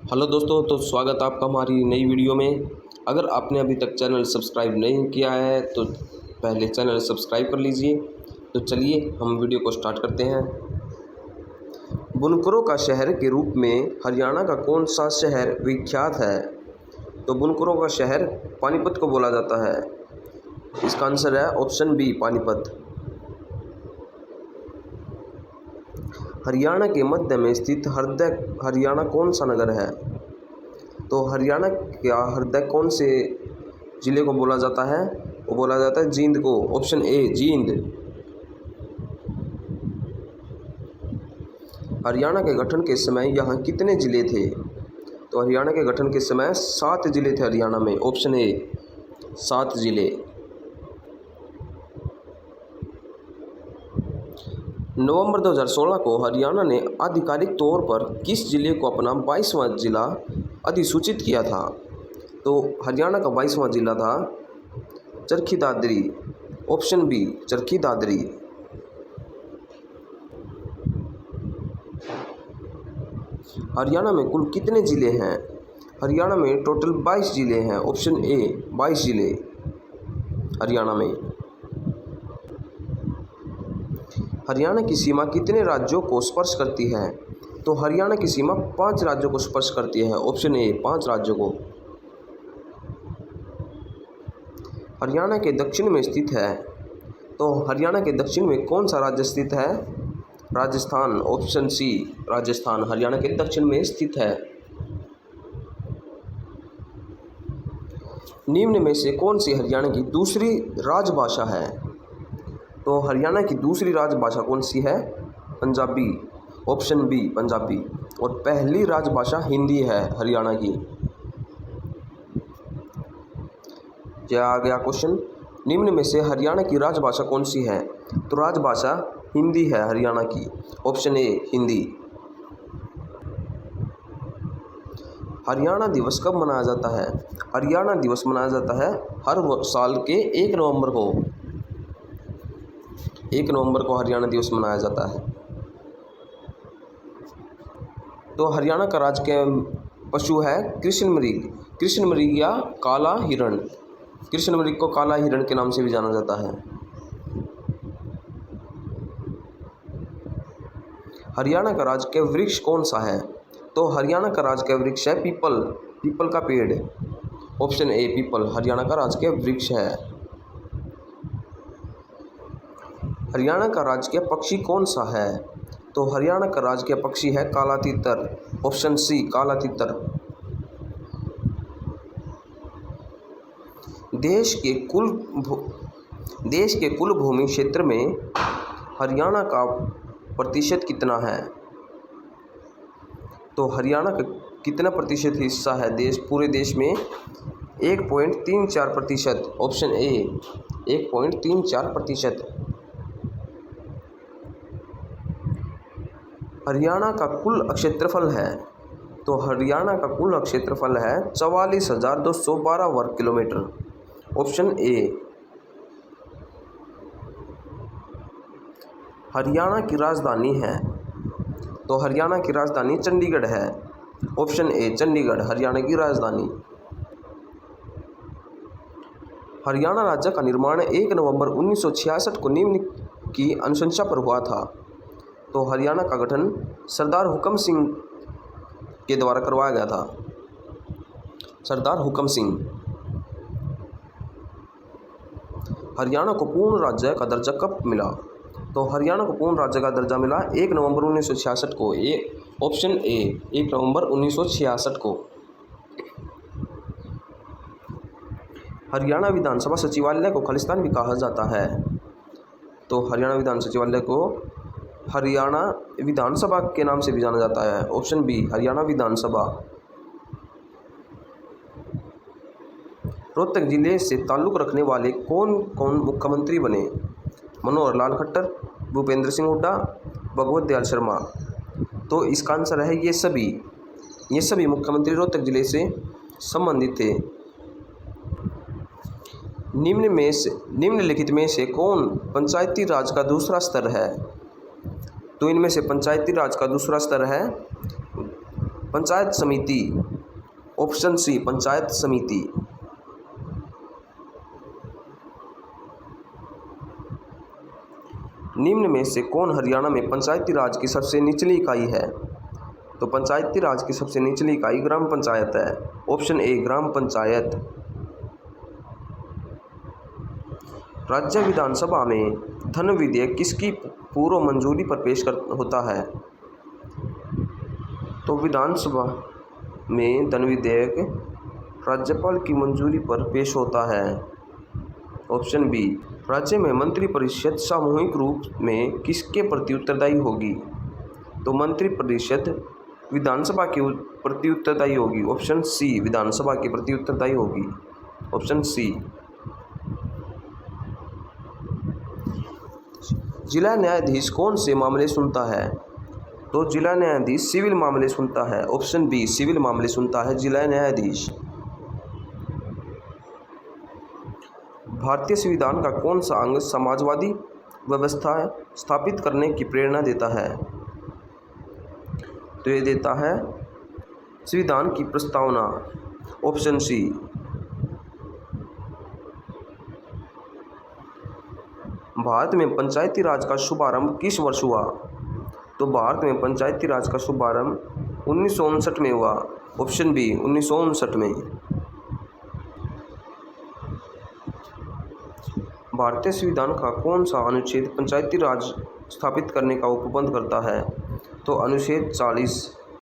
Hello दोस्तों, तो स्वागत आपका हमारी नई वीडियो में। अगर आपने अभी तक चैनल सब्सक्राइब नहीं किया है तो पहले चैनल सब्सक्राइब कर लीजिए। तो चलिए हम वीडियो को स्टार्ट करते हैं। बुनकरों का शहर के रूप में हरियाणा का कौन सा शहर विख्यात है? तो बुनकरों का शहर पानीपत को बोला जाता है। इसका आंसर है ऑप्शन बी, पानीपत। हरियाणा के मध्य में स्थित हृदय हरियाणा कौन सा नगर है? तो हरियाणा का हृदय कौन से ज़िले को बोला जाता है? वो बोला जाता है जींद को। Option A, Jind. हरियाणा के गठन के समय यहाँ कितने ज़िले थे? तो हरियाणा के गठन के समय 7 ज़िले थे हरियाणा में। ऑप्शन ए, 7 ज़िले। नवंबर 2016 को हरियाणा ने आधिकारिक तौर पर किस जिले को अपना 22वां जिला अधिसूचित किया था? तो हरियाणा का 22वां जिला था चरखी दादरी। Option B, Charkhi Dadri. हरियाणा में कुल कितने ज़िले हैं? हरियाणा में टोटल 22 ज़िले हैं। ऑप्शन ए, 22 ज़िले हरियाणा में। हरियाणा की सीमा कितने राज्यों को स्पर्श करती है? तो हरियाणा की सीमा 5 राज्यों को स्पर्श करती है। ऑप्शन ए, 5 राज्यों को। हरियाणा के दक्षिण में स्थित है। तो हरियाणा के दक्षिण में कौन सा राज्य स्थित है? राजस्थान। ऑप्शन सी, राजस्थान हरियाणा के दक्षिण में स्थित है। निम्न में से कौन सी हरियाणा की दूसरी राजभाषा है? तो हरियाणा की दूसरी राजभाषा कौन सी है? पंजाबी। Option B, Punjabi. और पहली राजभाषा हिंदी है हरियाणा की। क्या आ गया क्वेश्चन? निम्न में से हरियाणा की राजभाषा कौन सी है? तो राजभाषा हिंदी है हरियाणा की। Option A, Hindi. हरियाणा दिवस कब मनाया जाता है? हरियाणा दिवस मनाया जाता है हर साल के 1 नवंबर को। 1 नवंबर को हरियाणा दिवस मनाया जाता है। तो हरियाणा का राजकीय पशु है कृष्ण मृग। कृष्ण मृग या काला हिरण। कृष्ण मृग को काला हिरण के नाम से भी जाना जाता है। हरियाणा का राजकीय वृक्ष कौन सा है? तो हरियाणा का राजकीय वृक्ष है पीपल। पीपल का पेड़। ऑप्शन ए, पीपल हरियाणा का राजकीय वृक्ष है। हरियाणा का राजकीय पक्षी कौन सा है? तो हरियाणा का राजकीय पक्षी है काला तीतर। ऑप्शन सी, काला तीतर। देश के कुल भूमि क्षेत्र में हरियाणा का प्रतिशत कितना है? तो हरियाणा का कितना प्रतिशत हिस्सा है पूरे देश में? 1.34%। Option A, 1.34%। हरियाणा का कुल क्षेत्रफल है। तो हरियाणा का कुल क्षेत्रफल है 44,212 वर्ग किलोमीटर। Option A. हरियाणा की राजधानी है। तो हरियाणा की राजधानी चंडीगढ़ है। ऑप्शन ए, चंडीगढ़ हरियाणा की राजधानी। हरियाणा राज्य का निर्माण 1 नवंबर 1966 को निम्न की अनुशंसा पर हुआ था। तो हरियाणा का गठन सरदार हुकम सिंह के द्वारा करवाया गया था। सरदार हुकम सिंह। हरियाणा को पूर्ण राज्य का दर्जा कब मिला? तो हरियाणा को पूर्ण राज्य का दर्जा मिला 1 नवंबर 1966 को। ऑप्शन ए, 1 नवंबर 1966 को। हरियाणा विधानसभा सचिवालय को खालिस्तान भी कहा जाता है। तो हरियाणा विधान सचिवालय को हरियाणा विधानसभा के नाम से भी जाना जाता है। ऑप्शन बी, हरियाणा विधानसभा। रोहतक जिले से ताल्लुक़ रखने वाले कौन कौन मुख्यमंत्री बने? मनोहर लाल खट्टर, भूपेंद्र सिंह हुड्डा, भगवत दयाल शर्मा। तो इसका आंसर है ये सभी मुख्यमंत्री रोहतक जिले से संबंधित थे। निम्नलिखित में से कौन पंचायती राज का दूसरा स्तर है? तो इनमें से पंचायती राज का दूसरा स्तर है पंचायत समिति। ऑप्शन सी पंचायत समिति। निम्न में से कौन हरियाणा में पंचायती राज की सबसे निचली इकाई है? तो पंचायती राज की सबसे निचली इकाई ग्राम पंचायत है। ऑप्शन ए ग्राम पंचायत। राज्य विधानसभा में धन विधेयक किसकी पूर्व मंजूरी पर पेश होता है? तो विधानसभा में धन विधेयक राज्यपाल की मंजूरी पर पेश होता है। Option B. राज्य में मंत्रिपरिषद सामूहिक रूप में किसके प्रति उत्तरदायी होगी? तो मंत्रिपरिषद विधानसभा के प्रति उत्तरदायी होगी। ऑप्शन सी विधानसभा के प्रति उत्तरदायी होगी। Option C. जिला न्यायाधीश कौन से मामले सुनता है? तो जिला न्यायाधीश सिविल मामले सुनता है। ऑप्शन बी सिविल मामले सुनता है जिला न्यायाधीश। भारतीय संविधान का कौन सा अंग समाजवादी व्यवस्था स्थापित करने की प्रेरणा देता है? तो ये देता है संविधान की प्रस्तावना। Option C. भारत में पंचायती राज का शुभारंभ किस वर्ष हुआ? तो भारत में पंचायती राज का शुभारंभ 1959 में हुआ। ऑप्शन बी 1959 में। भारतीय संविधान का कौन सा अनुच्छेद पंचायती राज स्थापित करने का उपबंध करता है? तो अनुच्छेद 40।